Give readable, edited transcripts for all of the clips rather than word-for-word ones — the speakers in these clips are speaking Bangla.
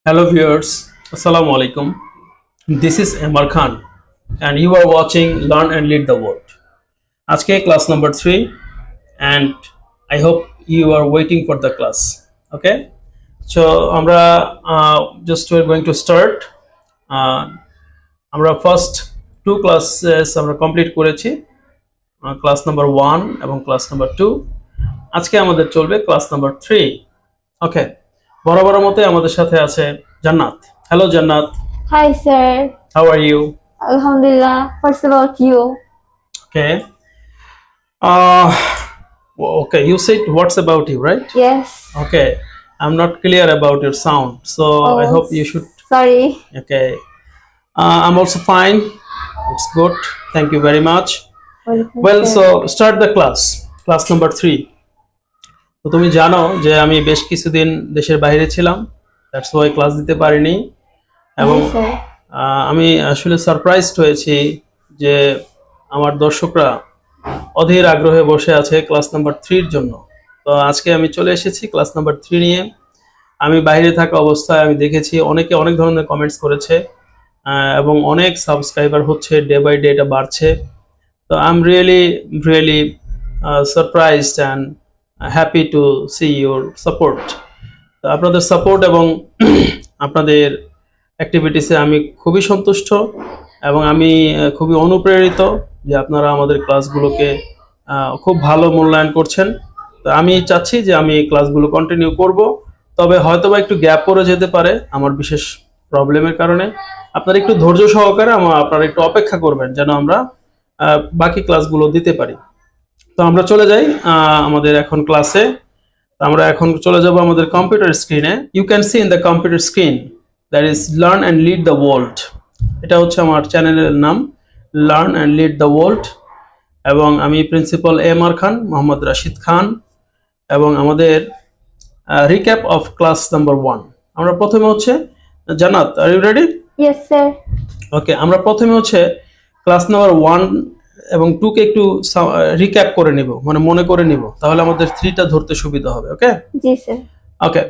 Hello viewers, Assalamu alaikum. This is Amar Khan and you are watching Learn and Lead the World. আজকে class number 3 and I hope you are waiting for the class. Okay? So আমরা we're going to start. আমরা first two classes আমরা complete করেছি. Class number 1 এবং class number 2. আজকে আমাদের চলবে class number 3. Okay. বরাবরের মতো আমাদের সাথে আছে জান্নাত। Hello জান্নাত। Hi sir. How are you? Alhamdulillah. What's about you? Okay. Okay, you said what's about you, right? Yes. Okay. I'm not clear about your sound, so I hope you should. Sorry. Okay. I'm also fine. It's good. Thank you very much. Well, so start the class. Class number 3. তো তুমি জানো যে আমি বেশ কিছুদিন দেশের বাইরে ছিলাম, দ্যাটস ওয়াই ক্লাস দিতে পারিনি এবং আমি আসলে সারপ্রাইজড হয়েছি যে আমার দর্শকরা অধীর আগ্রহে বসে আছে ক্লাস নাম্বার 3 এর জন্য। তো আজকে আমি চলে এসেছি ক্লাস নাম্বার 3 নিয়ে। আমি বাইরে থাকা অবস্থায় আমি দেখেছি অনেকে অনেক ধরনের কমেন্টস করেছে এবং অনেক সাবস্ক্রাইবার হচ্ছে, ডে বাই ডে এটা বাড়ছে। তো I am really surprised and happy to see your support. তো আপনাদের সাপোর্ট এবং আপনাদের অ্যাক্টিভিটিসে আমি খুবই সন্তুষ্ট এবং আমি খুবই অনুপ্রেরিত যে আপনারা আমাদের ক্লাসগুলোকে খুব ভালো মূল্যায়ন করছেন। তো আমি চাচ্ছি যে আমি ক্লাসগুলো কন্টিনিউ করব, তবে হয়তোবা একটু গ্যাপ পড়ে যেতে পারে আমার বিশেষ প্রবলেমের কারণে। আপনারা একটু ধৈর্য সহকারে আপনারা একটু অপেক্ষা করবেন যেন আমরা বাকি ক্লাসগুলো দিতে পারি। তো আমরা চলে যাই আমাদের এখন ক্লাসে। আমরা এখন চলে যাব আমাদের কম্পিউটার স্ক্রিনে। You can see in the computer screen that is learn and lead the world. এটা হচ্ছে আমার চ্যানেলের নাম, learn and lead the world, এবং আমি প্রিন্সিপাল এমআর খান, মোহাম্মদ রাশিদ খান, এবং আমাদের রিক্যাপ অফ ক্লাস নাম্বার 1। আমরা প্রথমে হচ্ছে জান্নাত, are you ready? Yes sir. ওকে, আমরা প্রথমে হচ্ছে ক্লাস নাম্বার 1 এবং 2 কে একটু রিক্যাপ করে নিব, মানে মনে করে নিব, তাহলে আমাদের 3টা ধরতে সুবিধা হবে। ওকে জি স্যার। ওকে,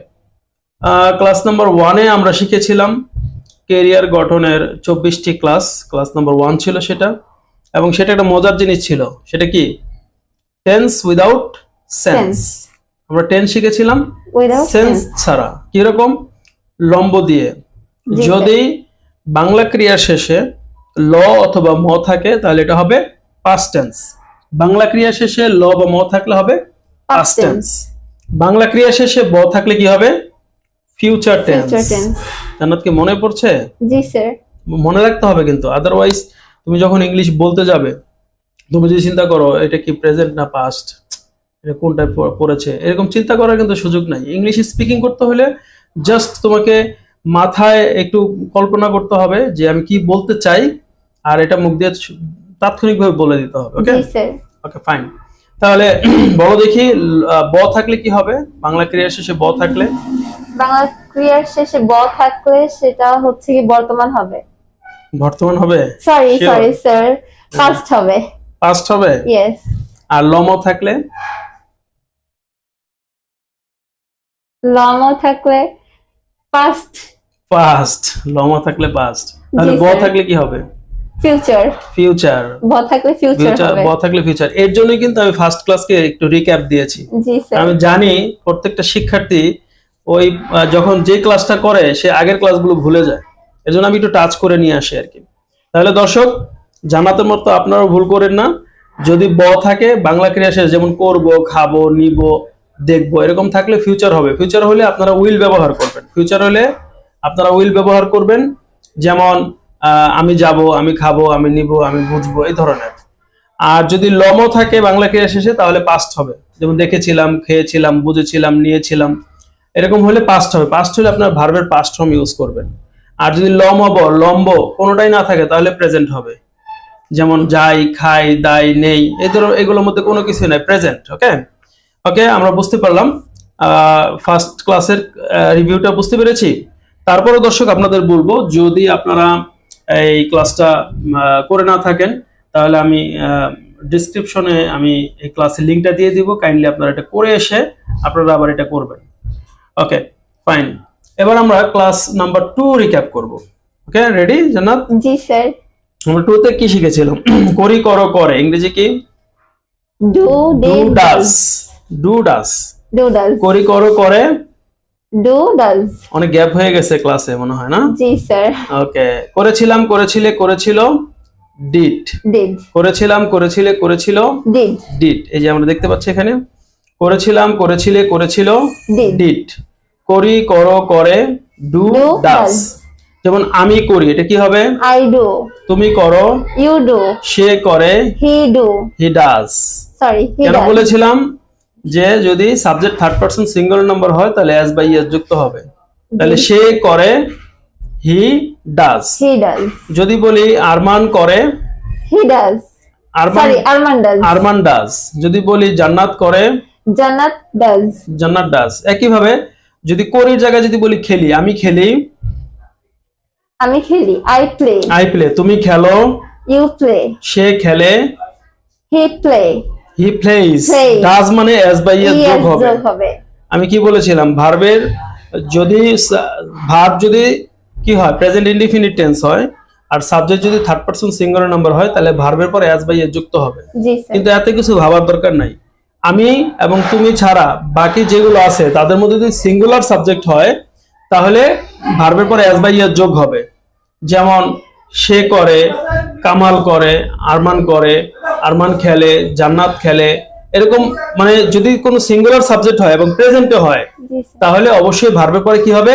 ক্লাস নাম্বার 1 এ আমরা শিখেছিলাম ক্যারিয়ার গঠনের 24টি ক্লাস নাম্বার 1 ছিল সেটা, এবং সেটা একটা মজার জিনিস ছিল। সেটা কি? Tense without sense. আমরা টেন্স শিখেছিলাম সেন্স ছাড়া। কিরকম? লম্ব দিয়ে। যদি বাংলা ক্রিয়ার শেষে ল অথবা ম থাকে তাহলে এটা হবে পাস্ট টেন্স। বাংলা ক্রিয়া শেষে ল বা ম থাকলে হবে পাস্ট টেন্স। বাংলা ক্রিয়া শেষে ব থাকলে কি হবে? Future tense. জান্নাত কি মনে পড়ছে? জি স্যার। মনে রাখতে হবে কিন্তু, আদারওয়াইজ তুমি যখন ইংলিশ বলতে যাবে তুমি যদি চিন্তা করো এটা কি প্রেজেন্ট না পাস্ট, এটা কোনটায় পড়েছে, এরকম চিন্তা করার কিন্তু সুযোগ নাই। ইংলিশ স্পিকিং করতে হলে জাস্ট তোমাকে মাথায় একটু কল্পনা করতে হবে যে আমি কি বলতে চাই, আর এটা মুখ দিয়ে তাৎক্ষণিকভাবে বলে দিতে হবে। ওকে ওকে ফাইন। তাহলে বলো দেখি, ব থাকলে কি হবে? বাংলা ক্রিয়ার শেষে ব থাকলে, বাংলা ক্রিয়ার শেষে ব থাকলে সেটা হচ্ছে কি বর্তমান হবে। বর্তমান হবে? সরি স্যার, পাস্ট হবে। পাস্ট হবে? ইয়েস। আর লম থাকলে? লম থাকলে পাস্ট। লম থাকলে পাস্ট। তাহলে ব থাকলে কি হবে? ফিউচার। ব থাকলে ফিউচার। এর জন্য কিন্তু আমি ফার্স্ট ক্লাসকে একটু রিক্যাপ দিয়েছি। আমি জানি প্রত্যেকটা শিক্ষার্থী ওই যখন যে ক্লাসটা করে সে আগের ক্লাসগুলো ভুলে যায়, এজন্য আমি একটু টাচ করে নিয়ে আসি আর কি। তাহলে দর্শক, জান্নাতের মতো আপনারাও ভুল করেন না। যদি ব থাকে বাংলা ক্রিয়া শেষে, যেমন করব, খাবো, নিব, দেখবো, এরকম থাকলে ফিউচার হবে। ফিউচার হলে আপনারা উইল ব্যবহার করবেন। ফিউচার হলে আপনারা উইল ব্যবহার করবেন, যেমন আমি যাব, আমি খাবো, আমি নিব, আমি বুঝবো, এই ধরনের। আর যদি লম থাকে বাংলা ক্রিয়া শেষে তাহলে পাস্ট হবে, যেমন দেখেছিলাম, খেয়েছিলাম, বুঝেছিলাম, নিয়েছিলাম, এরকম হলে পাস্ট হবে। পাস্ট হলে আপনার ভার্বের পাস্ট ফর্ম ইউজ করবেন। আর যদি লম্ব কোনোটাই না থাকে তাহলে প্রেজেন্ট হবে, যেমন যাই, খাই, দাই, নেই, এই ধরো এগুলোর মধ্যে কোনো কিছু নাই, প্রেজেন্ট। ওকে ওকে, আমরা বুঝতে পারলাম, ফার্স্ট ক্লাসের রিভিউটা বুঝতে পেরেছি। তারপরে দর্শক আপনাদের বলবো, যদি আপনারা এই ক্লাসটা করে না থাকেন তাহলে আমি ডেসক্রিপশনে আমি এই ক্লাসের লিংকটা দিয়ে দিব, কাইন্ডলি আপনারা এটা করে এসে আপনারা আবার এটা করবেন। Okay fine. এবার আমরা ক্লাস নাম্বার 2 রিক্যাপ করব। ওকে, রেডি জান্নাত? জি স্যার। আমরা 2 তে কি শিখেছিলাম? করি, করো, করে। ইংরেজি কি? Do do did does. Do does. Do does করি, করো, করে। Do does. অনেক গ্যাপ হয়ে গেছে ক্লাসে মনে হয় না? জি স্যার। ওকে, করেছিলাম, করেছিলে, করেছিল, ডিড। ডিড করেছিলাম, করেছিলে, করেছিল, ডিড ডিড। এই যে আমরা দেখতে পাচ্ছি এখানে করেছিলাম, করেছিলে, করেছিল, Did. ডিড। করি, করো, করে, ডু Do, ডাজ। does. যেমন আমি করি, এটা কি হবে? I do. তুমি করো, You do. সে করে, He do. He does. Sorry, he কেন does. বলেছিলাম যে যদি subject third person singular number হয় তাহলে অ্যাজ বাই এস যুক্ত হবে। তাহলে Did. সে করে, হি ডাজ। He does. যদি বলি আরমান করে, He does. Arman Sorry, Arman does. Arman does. যদি বলি জান্নাত করে, Jannat does. জান্নাত ডাজ। একইভাবে যদি করির জায়গায় যদি বলি খেলি, আমি খেলি, আমি খেলি। I play. I play. তুমি খেলো, You play. সে খেলে, He play. He plays. Plays. Does মানে এস বাই এস যোগ Yes, হবে। যোগ হবে। আমি কি বলেছিলাম? ভার্বের যদি ভার্ব যদি কি হয়, প্রেজেন্ট ইনডিফিনিট টেন্স হয়, আর সাবজেক্ট যদি থার্ড পারসন সিঙ্গুলার নাম্বার হয় তাহলে ভার্বের পরে এস বাই এস যুক্ত হবে। জি স্যার। কিন্তু এত কিছু ভাবার দরকার নাই। আমি এবং তুমি ছাড়া বাকি যেগুলো আছে তাদের মধ্যে যদি সিঙ্গুলার সাবজেক্ট হয় তাহলে ভার্বের পরে এস বাই এস যোগ হবে। যেমন সে করে, কামাল করে, আরমান করে, আরমান খেলে, জান্নাত খেলে, এরকম মানে যদি কোনো সিঙ্গুলার সাবজেক্ট হয় এবং প্রেজেন্টে হয় জি স্যার। তাহলে অবশ্যই ভার্বের পরে কি হবে?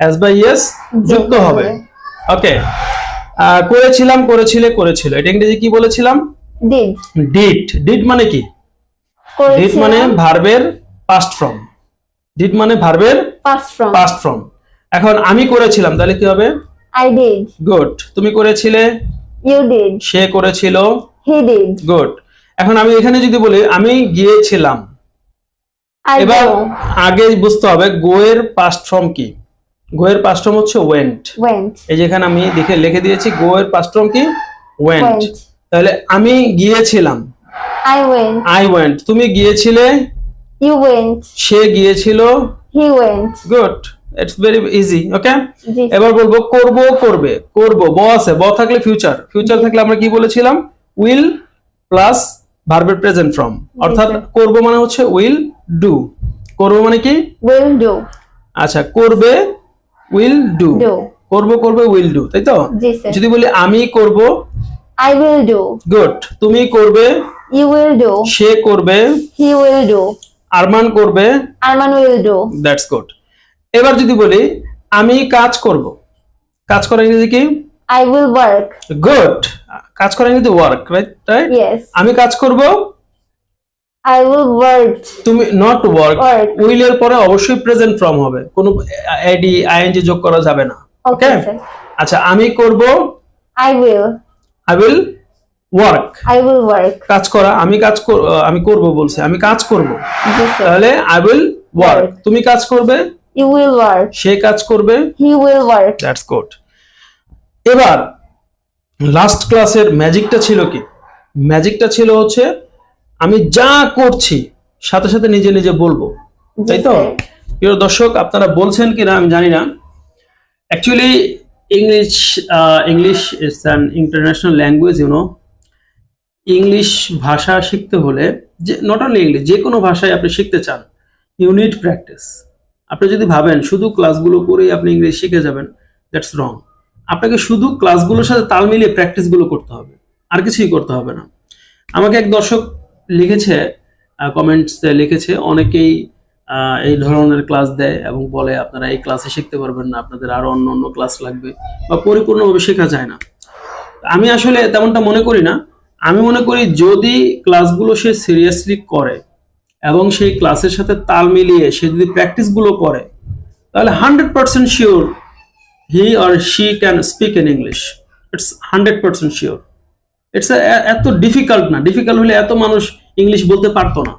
এস বাই এস যুক্ত হবে। ওকে, করেছিলাম, করেছিলে, করেছিল, এটা ইংরেজি কি বলেছিলাম? Did. ডিড। ডিড মানে কি? ডিড মানে করেছিলাম। ভার্বের পাস্ট ফর্ম। ডিড মানে ভার্বের Past from. Past form. এখন আমি করেছিলাম তাহলে কি হবে? I did. গুড। তুমি করেছিলে, You did. সে করেছিল, He did. গুড। এখন আমি এখানে যদি বলি আমি গিয়েছিলাম, I এবার go. আগে বুঝতে হবে গো এর পাস্ট ফর্ম কি। গো এর পাস্ট ফর্ম হচ্ছে ওয়েন্ট। Went. এই যেখানে আমি লিখে দিয়েছি গো এর পাস্ট ফর্ম কি? ওয়েন্ট। Went. তাহলে আমি গিয়েছিলাম, I went. I went. তুমি গিয়েছিলে, You went. সে গিয়েছিল, He went. Good. It's very easy. Okay, জি। এবার বলবো করব, করবে। করব ব আছে, ব থাকলে ফিউচার, ফিউচার থাকলে আমরা কি বলেছিলাম? উইল প্লাস ভার্বের প্রেজেন্ট ফর্ম। অর্থাৎ স্যার। করব মানে হচ্ছে উইল ডু। করব মানে কি? Will do. আচ্ছা, করবে, উইল ডু। Do. করব, করবে, উইল ডু, তাই তো? জি স্যার। যদি বলি আমি করব, I will do. গুড। তুমি করবে, You will do. সে করবে, He will do. আরমান করবে, Arman will do. That's good. এবার যদি বলি আমি কাজ করব, কাজ করা ইংরেজি কি? I will work. গুড। কাজ করা ইংরেজি ওয়ার্ক, রাইট? রাইট। Yes. আমি কাজ করব, I will work. তুমি নট ওয়ার্ক। Work. উইল এর পরে অবশ্যই প্রেজেন্ট ফর্ম হবে, কোনো এডি আইএনজি যোগ করা যাবে না। Okay, ওকে, sir. আচ্ছা, আমি করব, I will. I will work. I will work. কাজ করা, আমি করব বলছি, আমি কাজ করব, জি স্যার। তাহলে আই উইল ওয়ার্ক। Work. তুমি কাজ করবে, You will work. সে কাজ করবে, He will work. That's good. এবার লাস্ট ক্লাসের ম্যাজিকটা ছিল কি? ম্যাজিকটা ছিল হচ্ছে আমি যা করছি সাথে সাথে নিজে নিজে বলবো, তাই তো? স্যার। প্রিয় দর্শক, আপনারা বলছেন কিনা আমি জানি না। Actually English is an international language, you know. English ভাষা শিখতে হলে, যে নট অনলি ইংলিশ, যে কোনো ভাষায় আপনি শিখতে চান, ইউ নিড প্র্যাকটিস। আপনি যদি ভাবেন শুধু ক্লাসগুলো করেই আপনি ইংলিশ শিখে যাবেন, দ্যাটস রং। আপনাকে শুধু ক্লাসগুলোর সাথে তাল মিলিয়ে প্র্যাকটিসগুলো করতে হবে, আর কিছুই করতে হবে না। আমাকে এক দর্শক লিখেছে, কমেন্টসে লিখেছে, অনেকেই এই ধরনের ক্লাস দেয় এবং বলে আপনারা এই ক্লাসে শিখতে পারবেন না, আপনাদের আরো অন্য অন্য ক্লাস লাগবে বা পরিপূর্ণভাবে শেখা যায় না। আমি আসলে তেমনটা মনে করি না। আমি মনে করি যদি ক্লাসগুলো সে সিরিয়াসলি করে এবং সেই ক্লাসের সাথে তাল মিলিয়ে সে যদি প্র্যাকটিসগুলো করে তাহলে 100% sure he or she can speak in English. It's 100% sure. It's এত ডিফিকাল্ট না। ডিফিকাল্ট হলে এত মানুষ ইংলিশ বলতে পারতো না।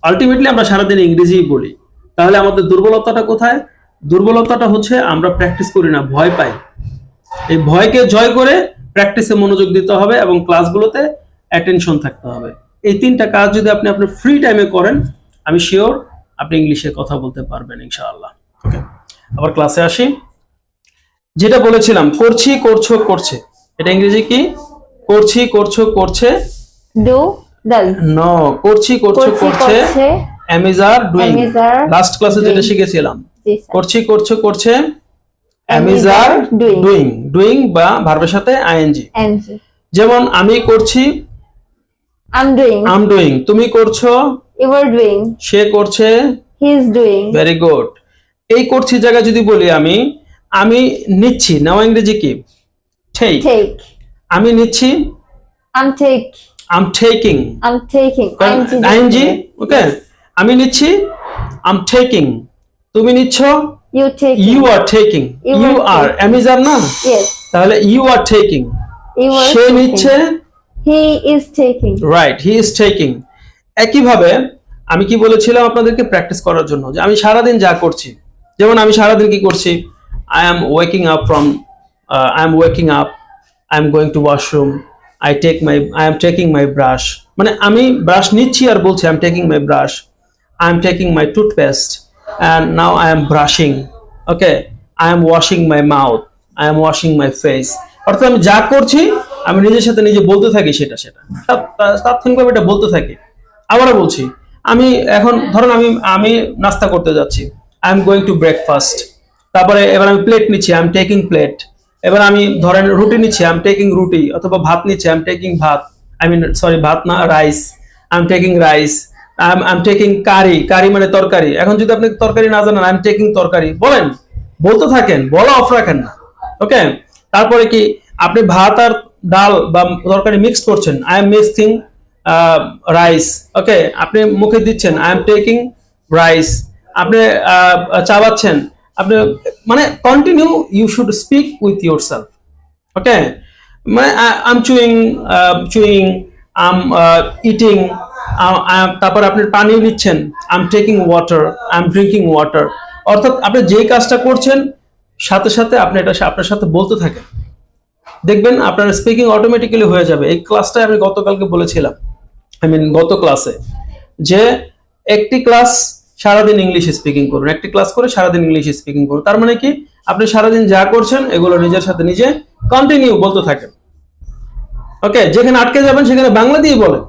আলটিমেটলি আমরা সারাদিন ইংরেজি বলি। তাহলে আমাদের দুর্বলতাটা কোথায়? দুর্বলতাটা হচ্ছে আমরা প্র্যাকটিস করি না, ভয় পাই। এই ভয়কে জয় করে প্র্যাকটিসে মনোযোগ দিতে হবে এবং ক্লাসগুলোতে অ্যাটেনশন থাকতে হবে। এই তিনটা কাজ যদি আপনি আপনার ফ্রি টাইমে করেন, আমি শিওর আপনি ইংলিশে কথা বলতে পারবেন ইনশাআল্লাহ। ওকে, আবার ক্লাসে আসি। যেটা বলেছিলাম করছি করছো করছে, এটা ইংরেজি কি? করছি করছো করছে, ডু ডাজ। নো, করছি করছো করছি করছে, করছে, অ্যামিজার ডুইং। অ্যামিজার লাস্ট ক্লাসে যেটা doing। শিখেছিলাম, জি স্যার। করছি করছো করছে, am is are am is are doing। Doing. Doing বা ভার্বের সাথে আইএনজি। এনজি। যেমন আমি করছি, I am doing. Am doing, তুমি করছো, ইউ আর ডুইং। সে করছে, he is doing. Very good. এই করছি জায়গায় যদি বলি আমি, আমি নিচ্ছি, নাও ইংরেজি কি? টেক। টেক। আমি নিচ্ছি, I am take. I'm taking. I am taking. ING, okay. আমি নিচ্ছি, আম টেকিং। তুমি নিচ্ছ, you take. You are taking. You you are are taking। Am is are না, ইয়েস। তাহলে you are taking. You are সে নিচ্ছে, he is taking. Right, he is taking. একইভাবে আমি কি বলেছিলাম আপনাদেরকে প্র্যাকটিস করার জন্য, যে আমি সারাদিন যা করছি, যেমন আমি সারাদিন কি করছি, I M waking up from, I am waking up, I am going to washroom, I am taking my brush. মানে আমি ব্রাশ নিচ্ছি আর বলছি I am taking my brush, I am taking my toothpaste, and now I am brushing, okay, I am washing my mouth, I am washing my face. অর্থাৎ আমি যা করছি আমি নিজের সাথে নিজে বলতে থাকি, সেটা তাৎক্ষণিকভাবে এটা বলতে থাকি। আবারও বলছি, আমি এখন ধরুন আমি নাস্তা করতে যাচ্ছি, I am going to breakfast. তারপরে এবার আমি প্লেট নিচ্ছি, আই এম টেকিং প্লেট। এবার আমি ধরেন রুটি নিচ্ছি, আই এম টেকিং রুটি, অথবা ভাত নিচ্ছি, আই এম টেকিং ভাত, আই মিন সরি ভাত না, rice, I am taking rice, I am taking curry. Curry মানে তরকারি। এখন যদি আপনি তরকারি না জানেন, আই এম টেকিং তরকারি বলেন, বলতে থাকেন, বলা অফ রাখেন না, ওকে। তারপরে কি, আপনি ভাত আর ডাল বা তরকারি মিক্স করছেন, আই এম মিক্সিং রাইস, ওকে, আপনি মুখে দিচ্ছেন, আই এম টেকিং রাইস। আপনি চাবাচ্ছেন, আপনি মানে continue, you should speak with yourself, okay. মানে I am chewing, I am eating, তারপর আপনি পানি নিচ্ছেন, I am taking water, I am drinking water. অর্থাৎ আপনি যেই কাজটা করছেন সাথে সাথে আপনি এটা আপনার সাথে বলতে থাকেন, দেখবেন আপনার স্পিকিং অটোমেটিক্যালি হয়ে যাবে। এই ক্লাসটাই আমি গতকালকে বলেছিলাম, আই মিন গত ক্লাসে, যে একটি ক্লাস সারাদিন ইংলিশ স্পিকিং করুন, একটি ক্লাস করে সারাদিন ইংলিশ স্পিকিং করুন। তার মানে কি, আপনি সারাদিন যা করছেন এগুলো নিজের সাথে নিজে কন্টিনিউ বলতে থাকেন, ওকে। যেখানে আটকে যাবেন সেখানে বাংলা দিয়ে বলেন,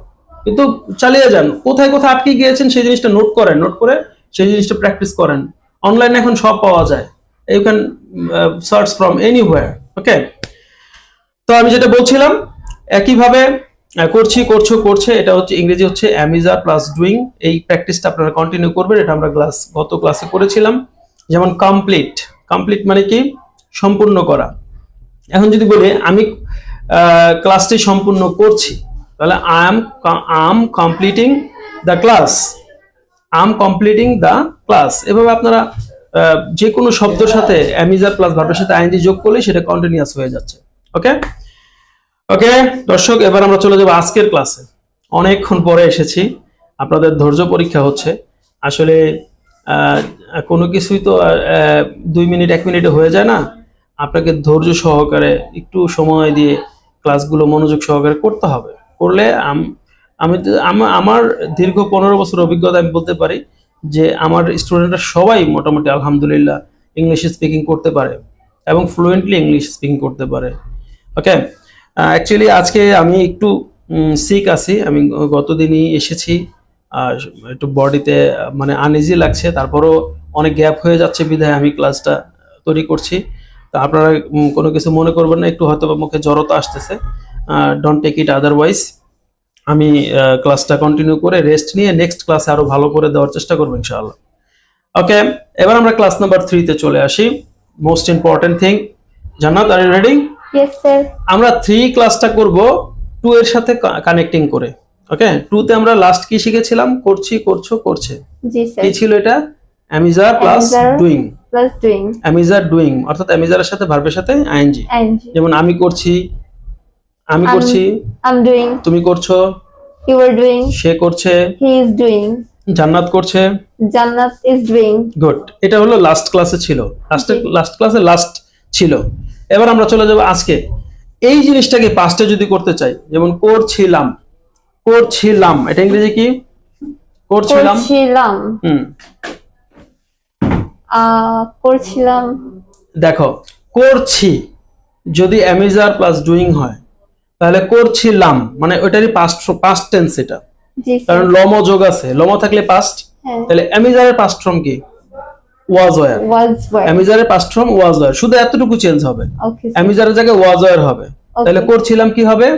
কিন্তু চালিয়ে যান। কোথায় কোথায় আটকে গিয়েছেন সেই জিনিসটা নোট করেন, নোট করে সেই জিনিসটা প্র্যাকটিস করেন। অনলাইনে এখন সব পাওয়া যায়, you can search from anywhere, okay. তো আমি যেটা বলছিলাম, একইভাবে করছি করছো করছে, এটা হচ্ছে ইংরেজি হচ্ছে অ্যামিজার প্লাস ডুইং। এই প্র্যাকটিসটা আপনারা কন্টিনিউ করবেন, এটা আমরা গত ক্লাসে করেছিলাম। যেমন কমপ্লিট, কমপ্লিট মানে কি, সম্পূর্ণ করা। এখন যদি বলি আমি ক্লাসটি সম্পূর্ণ করছি, তাহলে I am completing the class, I am completing the class. এভাবে আপনারা যে কোনো শব্দের সাথে অ্যামিজার প্লাস ভার্বের সাথে আইএনজি যোগ করলে সেটা কন্টিনিউয়াস হয়ে যাচ্ছে, ওকে। ওকে দর্শক, এবার আমরা চলে যাব আজকের ক্লাসে। অনেকক্ষণ পরে এসেছি, আপনাদের ধৈর্য পরীক্ষা হচ্ছে। আসলে কোনো কিছুই তো 2 মিনিট 1 মিনিটে হয়ে যায় না। আপনাকে ধৈর্য সহকারে একটু সময় দিয়ে ক্লাসগুলো মনোযোগ সহকারে করতে হবে। করলে আমার দীর্ঘ 15 বছর অভিজ্ঞতা আমি বলতে পারি যে আমার স্টুডেন্টরা সবাই মোটামুটি আলহামদুলিল্লাহ ইংলিশ স্পিকিং করতে পারে এবং ফ্লুয়েন্টলি ইংলিশ স্পিকিং করতে পারে, ওকে। অ্যাকচুয়ালি আজকে আমি একটু সিক আছি, আমি গতদিনই এসেছি, একটু বডিতে মানে আনইজি লাগছে, তারপরও অনেক গ্যাপ হয়ে যাচ্ছে বিধায় আমি ক্লাসটা তৈরি করছি। তো আপনারা কোনো কিছু মনে করবেন না, একটু হয়তো মুখে জড়তা আসতেছে, ডোন্ট টেক ইট আদারওয়াইজ। আমি ক্লাসটা কন্টিনিউ করে রেস্ট নিয়ে নেক্সট ক্লাসে আরো ভালো করে দেওয়ার চেষ্টা করবো ইনশাআল্লাহ, ওকে। এবার আমরা ক্লাস নাম্বার 3 তে চলে আসি। Most important thing, Jannat, are you ready? Yes sir. আমরা 3 ক্লাসটা করব 2 এর সাথে কানেক্টিং করে, ওকে। 2 তে আমরা লাস্ট কি শিখেছিলাম? করছি করছো করছে। জি স্যার। কি ছিল এটা? Am is are plus doing. Plus doing. Am is are doing, অর্থাৎ অ্যামিজারের সাথে ভার্বের সাথে আইএনজি। আইএনজি। যেমন আমি করছি, আমি করছি, আই এম ডুইং, তুমি করছো, ইউ আর ডুইং, সে করছে, হি ইজ ডুইং, জান্নাত করছে, জান্নাত ইজ ডুইং। গুড। এটা হলো লাস্ট ক্লাসে ছিল, লাস্ট ক্লাসে লাস্ট ছিল। এবার আমরা চলে যাব আজকে। এই জিনিসটাকে পাস্টে যদি করতে চাই, যেমন করছিলাম, করছিলাম, এটা ইংরেজি কি? করছিলাম, করছিলাম। করছিলাম। দেখো, করছি যদি অ্যামিজার প্লাস ডুইং হয় তাহলে করছিলাম মানে ওইটারই পাস্ট টেন্স এটা, জি স্যার। কারণ লম যোগ আছে, লম থাকলে পাস্ট। হ্যাঁ। তাহলে অ্যামিজারের পাস্ট ফর্ম কি? Was were. was were। অ্যামিজারের পাস্ট ফর্ম ওয়াজ ওয়ার, শুধু এতটুকু চেঞ্জ হবে, ওকে স্যার। অ্যামিজারের জায়গায় ওয়াজ ওয়ার হবে। তাহলে Okay. করছিলাম কি হবে?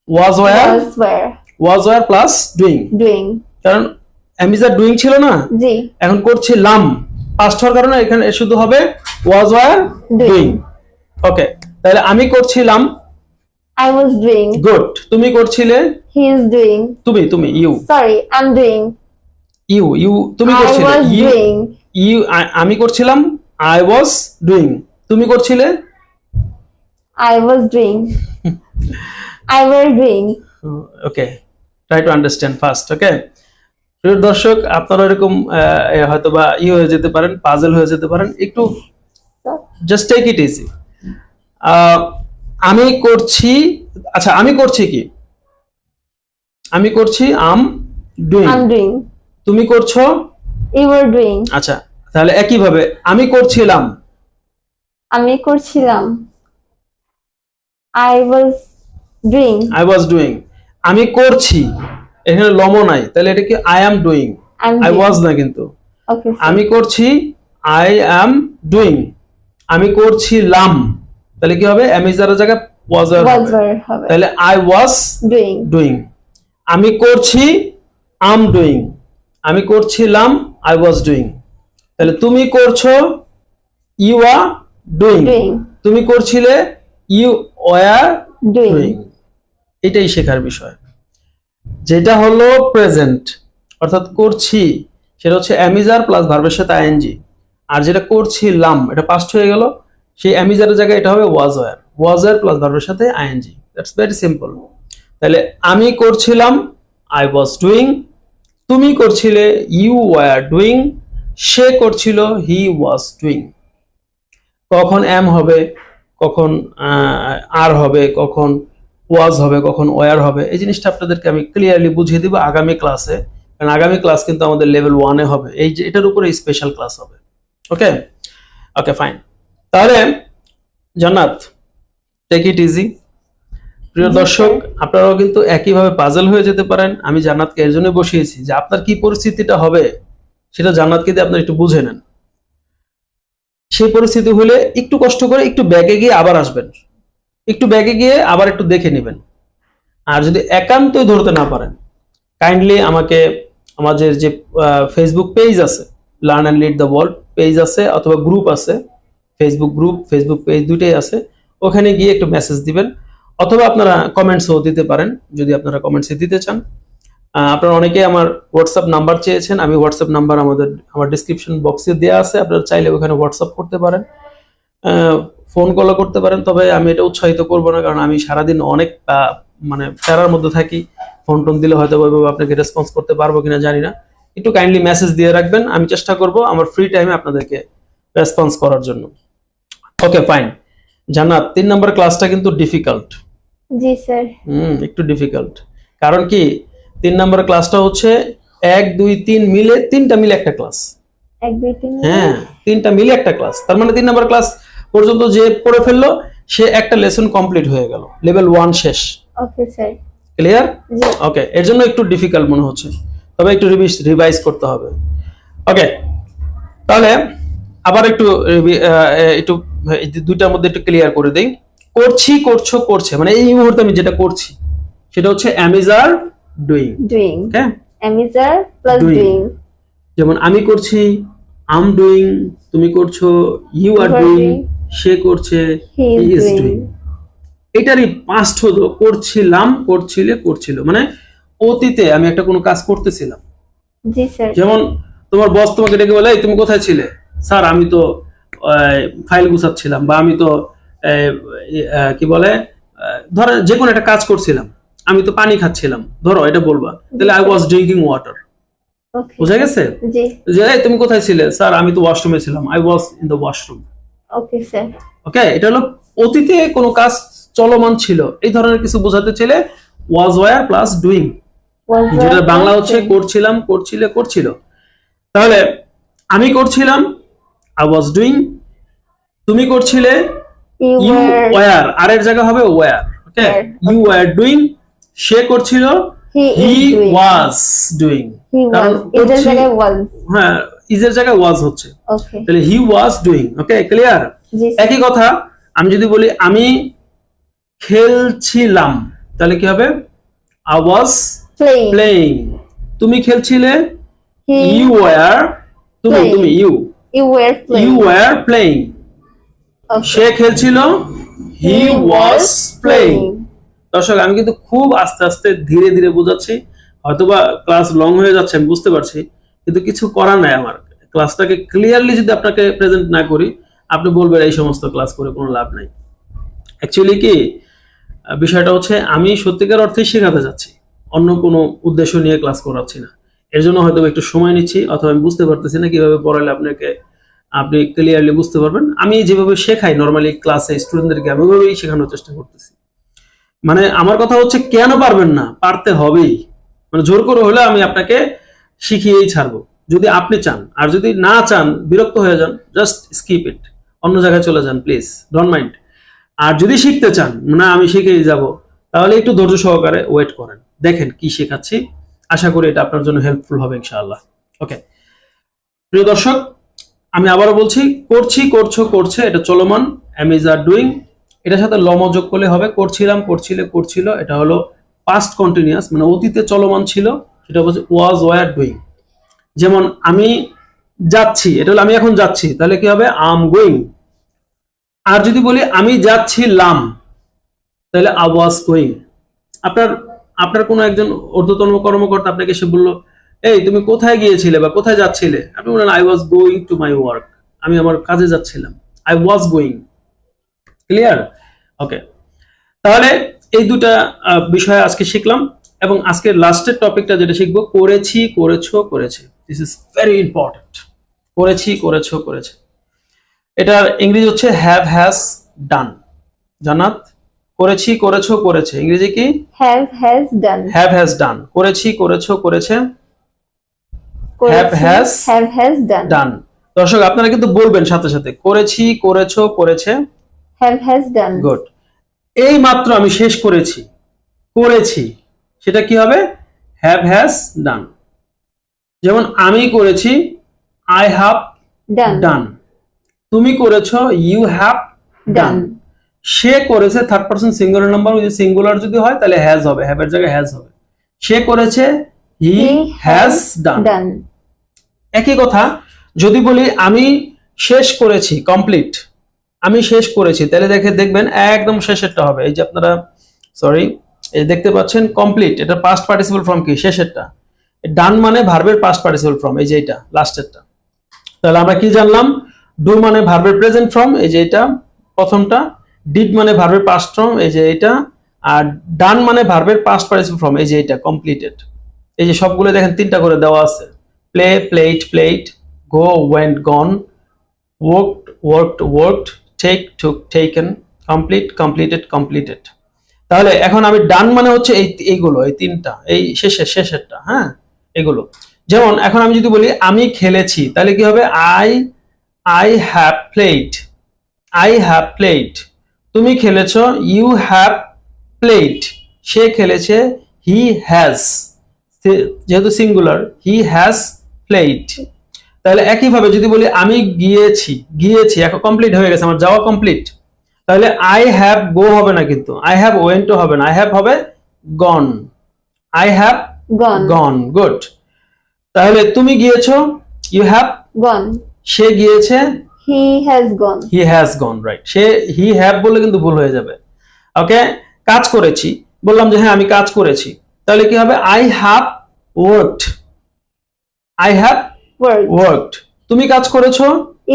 ওয়াজ were, was were was were plus doing, doing। কারণ অ্যামিজার ডুইং ছিল না, জি। এখন করছিলাম পাস্ট হওয়ার কারণে এখানে শুধু হবে ওয়াজ ওয়ার ডুইং। ওকে, তাহলে আমি করছিলাম, I was doing। গুড। তুমি করছিলে, he is doing। তুমি you sorry I'm doing। You তুমি I করছিলে, was doing। আমি করছিলাম, আই ওয়াজ ডুইং। তুমি করছিলে, I was doing। I were doing। Okay, try to understand first. Okay, প্রিয় দর্শক, আপনারা এরকম হয়তো বা হয়ে যেতে পারেন, পাজল হয়ে যেতে পারেন, একটু জাস্ট টেক ইট ইজি। আমি করছি, আচ্ছা আমি করছি কি? আমি করছি আম ডুইং। I'm doing। তুমি করছো, you were doing। আচ্ছা তাহলে একই ভাবে আমি করছিলাম, আমি করছিলাম। I was doing। I was doing. আমি করছি, এখানে লমো নাই, তাহলে এটা কি? I am doing, I'm I doing। ওয়াজ না কিন্তু। okay sir। আমি করছি, আই অ্যাম ডুইং। আমি করছিলাম, তাহলে কি হবে? অ্যামিজারের জায়গায় ওয়াজ was হবে, were হবে। তাহলে আই ওয়াজ doing। ডুইং। আমি করছি, আম ডুইং। আমি করছিলাম, আই ওয়াজ ডুইং। তাহলে তুমি করছো, ইউ আর ডুইং। doing। তুমি করছিলে, ইউ ওয়ার doing। ডুইং। এটাই শেখার বিষয়। যেটা হলো প্রেজেন্ট অর্থাৎ করছি, সেটা হচ্ছে অ্যামিজার প্লাস ভার্বের সাথে আইএনজি। আর যেটা করছিলাম এটা পাস্ট হয়ে গেল, সেই অ্যামিজারের জায়গায় এটা হবে was were, was were plus ভার্বের সাথে আইএনজি। That's very simple. তাহলে আমি করছিলাম, আই ওয়াজ ডুইং। তুমি করছিলে, ইউ ওয়ার ডুইং। সে করছিল, হি ওয়াজ ডুইং। কখন এম হবে, কখন আর হবে, কখন ওয়াজ হবে, কখন ওয়ার হবে, এই জিনিসটা আপনাদেরকে আমি ক্লিয়ারলি বুঝিয়ে দিব আগামী ক্লাসে, কারণ আগামী ক্লাস কিন্তু আমাদের লেভেল 1-এ হবে, এই যে এটার উপরে স্পেশাল ক্লাস হবে। ওকে ওকে ফাইন। তাহলে জান্নাত, টেক ইট ইজি। প্রিয় দর্শক, আপনারাও কিন্তু একইভাবে পাজল হয়ে যেতে পারেন। আমি জান্নাতকে এর জন্য বসিয়েছি যে আপনার কি পরিস্থিতিটা হবে সেটা জান্নাতকে দিয়ে আপনারা একটু বুঝে নেন। সেই পরিস্থিতি হলে একটু কষ্ট করে একটু ব্যাগে গিয়ে আবার আসবেন, একটু ব্যাগে গিয়ে আবার একটু দেখে নেবেন। আর যদি একান্তই ধরতে না পারেন, কাইন্ডলি আমাকে আমাদের যে ফেসবুক পেজ আছে, learn and lead the world page আছে, অথবা গ্রুপ আছে, ফেসবুক গ্রুপ, ফেসবুক পেজ দুইটাই আছে, ওখানে গিয়ে একটু মেসেজ দিবেন, অথবা আপনারা কমেন্টসও দিতে পারেন যদি আপনারা কমেন্টসে দিতে চান। আপনারা অনেকেই আমার হোয়াটসঅ্যাপ নাম্বার চেয়েছেন, আমি হোয়াটসঅ্যাপ নাম্বার আমার ডিসক্রিপশন বক্সে দেওয়া আছে, আপনারা চাইলে ওখানে হোয়াটসঅ্যাপ করতে পারেন, ফোন কলও করতে পারেন। তবে আমি এটা উৎসাহিত করব না, কারণ আমি সারাদিন অনেক মানে প্যারার মধ্যে থাকি, ফোন টোন দিলে হয়তো ওইভাবে আপনাকে রেসপন্স করতে পারবো কিনা জানি না। একটু কাইন্ডলি মেসেজ দিয়ে রাখবেন, আমি চেষ্টা করব আমার ফ্রি টাইমে আপনাদেরকে রেসপন্স করার জন্য। Okay fine. জান্নাত, 3 নম্বর ক্লাসটা কিন্তু ডিফিকাল্ট। জি স্যার। একটু ডিফিকাল্ট, কারণ কি 3 নম্বর ক্লাসটা হচ্ছে 1 2 3 মিলে, 3টা মিলে একটা ক্লাস। 1 2 3 হ্যাঁ, 3টা মিলে একটা ক্লাস, তার মানে 3 নম্বর ক্লাস পর্যন্ত যে পড়ে ফেললো সে একটা লেসন কমপ্লিট হয়ে গেল, লেভেল 1 শেষ। Okay sir. ক্লিয়ার? জি। ওকে, এর জন্য একটু ডিফিকাল্ট মনে হচ্ছে, তবে একটু রিভাইজ করতে হবে। ওকে, তাহলে আবার একটু একটু দুইটার মধ্যে একটু ক্লিয়ার করে দেই। করছি, করছো, করছে, মানে এই মুহূর্তে আমি যেটা করছি সেটা হচ্ছে অ্যামিজার ডুইং। ডুইং। ওকে, অ্যামিজার প্লাস Doing। ডুইং। যেমন আমি করছি, আম ডুইং। তুমি করছো, ইউ আর ডুইং। সে করছে, He is he is doing। Doing. এটারই পাস্ট হলো করছিলাম, করছিলে, করছিল, মানে অতীতে আমি একটা কোনো কাজ করতেছিলাম। জি স্যার। যেমন তোমার বস তোমাকে ডেকে বলে, এই তুমি কোথায় ছিলে? স্যার আমি তো ফাইল গুছাচ্ছিলাম, বা আমি তো কি বলে, ধরো যে কোনো একটা কাজ করছিলাম, আমি তো পানি খাচ্ছিলাম, ধরো এটা বলবা, তাহলে আই ওয়াজ ড্রিঙ্কিং ওয়াটার। ওকে। বুঝা গেছে? জি। যে এই তুমি কোথায় ছিলে? স্যার আমি তো ওয়াশরুমে ছিলাম, I was in the washroom. Okay sir. Okay, এটা হলো অতীতে কোনো কাজ চলমান ছিল, এই ধরনের কিছু বোঝাতে চাইলে was were plus doing, was যেটা were বাংলা plus হচ্ছে doing। করছিলাম, করছিলে, করছিল। তাহলে আমি করছিলাম, আই ওয়াজ ডুইং, তুমি করছিলে, You ইউ were. ওয়ার, আর এর জায়গা হবে were. Okay, Were, you were doing, সে করছিল, He he is doing. Was doing. He কারণ was. এদের জায়গায় was. হ্যাঁ, ইজের জায়গায় ওয়াজ হচ্ছে, Okay. তাহলে he was doing. Okay, clear? জি স্যার। একই কথা আমি যদি বলি আমি খেলছিলাম, তাহলে কি হবে? I was Playing. প্লেইং। তুমি খেলছিলে, He. ইউ ওয়ার, তুমি Playing. তুমি you You were you playing. War playing. Okay. সে খেলছিল, হি ওয়াজ প্লেইং। দর্শক, আমি কিন্তু খুব আস্তে আস্তে ধীরে ধীরে বোঝাচ্ছি, হয়তোবা ক্লাস লং হয়ে যাচ্ছে আমি বুঝতে পারছি, কিন্তু কিছু করার নাই। আমার ক্লাসটাকে ক্লিয়ারলি যদি আপনাকে প্রেজেন্ট না করি, আপনি বলবেন এই সমস্ত ক্লাস করে কোনো লাভ নাই। অ্যাকচুয়ালি কি বিষয়টা হচ্ছে, আমি সত্যিকার অর্থে শেখাতে যাচ্ছি, অন্য কোনো উদ্দেশ্য নিয়ে ক্লাস করাচ্ছি না। এর জন্য হয়তো একটু সময় নিচ্ছি, অথবা আমি বুঝতে পারতেছি না কিভাবে পড়ালে আপনি ক্লিয়ারলি বুঝতে পারবেন। আমি যেভাবে শেখাই নর্মালি ক্লাসে স্টুডেন্টদেরকে, আমি ওইভাবেই শেখানোর চেষ্টা করতেছি। মানে আমার কথা হচ্ছে, কেন পারবেন না? পারতে হবেই। মানে জোর করে হলে আমি আপনাকে শিখিয়েই ছাড়বো, যদি আপনি চান। আর যদি না চান, বিরক্ত হয়ে যান, জাস্ট স্কিপ ইট, অন্য জায়গায় চলে যান, প্লিজ ডোন্ট মাইন্ড। আর যদি শিখতে চান, না আমি শিখেই যাব, তাহলে একটু ধৈর্য সহকারে ওয়েট করেন, দেখেন কি শেখাচ্ছি। আশা করি এটা আপনার জন্য হেল্পফুল হবে ইনশাআল্লাহ। ওকে, প্রিয় দর্শক, আমি আবারও বলছি, করছি, করছো, করছে, এটা চলমান, এম ইজ আর ডুইং। এটার সাথে লম যোগ করলে হবে করছিলাম, করছিলে, করছিল। এটা হলো পাস্ট কন্টিনিউয়াস, মানে অতীতে চলমান ছিল, সেটা হচ্ছে ওয়াজ ওয়ার ডুইং। যেমন আমি যাচ্ছি, এটা হলো আমি এখন যাচ্ছি, তাহলে কি হবে? আম গোয়িং। আর যদি বলি আমি যাচ্ছিলাম, তাহলে আই ওয়াজ গোয়িং। আপনার আপনার কোনো একজন ঊর্ধ্বতন কর্মকর্তা আপনাকে এসে বললো, এই তুমি কোথায় গিয়েছিলে বা কোথায় যাচ্ছিলে? আপনি বলেন I was going to my work, আমি আমার কাজে যাচ্ছিলাম, আই ওয়াজ গোয়িং। ক্লিয়ার? ওকে, তাহলে এই দুটা বিষয় আজকে শিখলাম, এবং আজকের লাস্টের টপিকটা যেটা শিখবো, করেছি, করেছো, করেছে। This is very important. করেছি, করেছো, করেছে, এটার ইংরেজি হচ্ছে হ্যাভ, হ্যাজ, ডান। জান্নাত, করেছি, করেছো, করেছে, ইংরেজি কি? Have, has, done. Have, has, done. করেছি, করেছো, করেছে, করেছি, has, have, has, done. ডান। দর্শক, আপনারা কিন্তু বলবেন সাথে সাথে, করেছি, করেছো, করেছে। Have, has, done. গুড। এই মাত্র আমি শেষ করেছি, করেছি, সেটা কি হবে? হ্যাভ, হ্যাজ, ডান। যেমন আমি করেছি, আই হ্যাভ Done. ডান। তুমি করেছো, ইউ হ্যাভ ডান। Done. সে করেছে, থার্ড পারসন সিঙ্গুলার নাম্বার, যদি সিঙ্গুলার যদি হয় তাহলে হ্যাজ হবে, হ্যাভ এর জায়গায় হ্যাজ হবে। সে করেছে, হি হ্যাজ ডান। Done. একই কথা যদি বলি আমি শেষ করেছি, কমপ্লিট, আমি শেষ করেছি, তাহলে দেখবেন একদম শেষেরটা হবে। এই যে আপনারা সরি এই দেখতে পাচ্ছেন কমপ্লিট, এটা পাস্ট পার্টিসিপল ফর্ম কি? শেষেরটা। ডান মানে ভার্বের পাস্ট পার্টিসিপল ফর্ম, এই যে এটা লাস্টেরটা। তাহলে আমরা কি জানলাম? ডু মানে ভার্বের প্রেজেন্ট ফর্ম, এই যে এটা প্রথমটা। ডিড মানে ভার্বের পাস্ট ফর্ম, এই যে এটা। আর ডান মানে ভার্বের পাস্ট পার্টিসিপল ফর্ম, এই যে এটা কমপ্লিটেড। এই যে সবগুলো দেখেন তিনটা করে দেওয়া আছে, প্লে, প্লেড, প্লেড, গো, ওয়েন্ট, গন, ওয়ার্কড, ওয়ার্কড, ওয়ার্কড, টেক, টুক, টেকেন, কমপ্লিট, কমপ্লিটেড, কমপ্লিটেড। তাহলে এখন আমি ডান মানে হচ্ছে এইগুলো, এই তিনটা, এই শেষেরটা, হ্যাঁ, এগুলো। যেমন এখন আমি যদি বলি আমি খেলেছি, তাহলে কি হবে? I have played, I have played. তুমি খেলেছো, ইউ হ্যাভ প্লেড। সে খেলেছে, হি হ্যাজ, যেহেতু সিঙ্গুলার, হি হ্যাজ প্লেড। তাহলে একইভাবে যদি বলি আমি গিয়েছি, গিয়েছি এখন কমপ্লিট হয়ে গেছে, আমার যাওয়া কমপ্লিট। তাহলে আই হ্যাভ গো হবে না, কিন্তু আই হ্যাভ ওয়েন্টও হবে না, আই হ্যাভ হবে gone. I have Gone. Gone. Good. তাহলে তুমি গিয়েছো, ইউ হ্যাভ, Gone. সে গিয়েছে, He has gone. He has gone. Right, say he have বলে কিন্তু ভুল হয়ে যাবে। ওকে, কাজ করেছি, বললাম যে হ্যাঁ আমি কাজ করেছি, তাহলে কি হবে? I have worked, I have Worked. Worked. তুমি কাজ করেছো,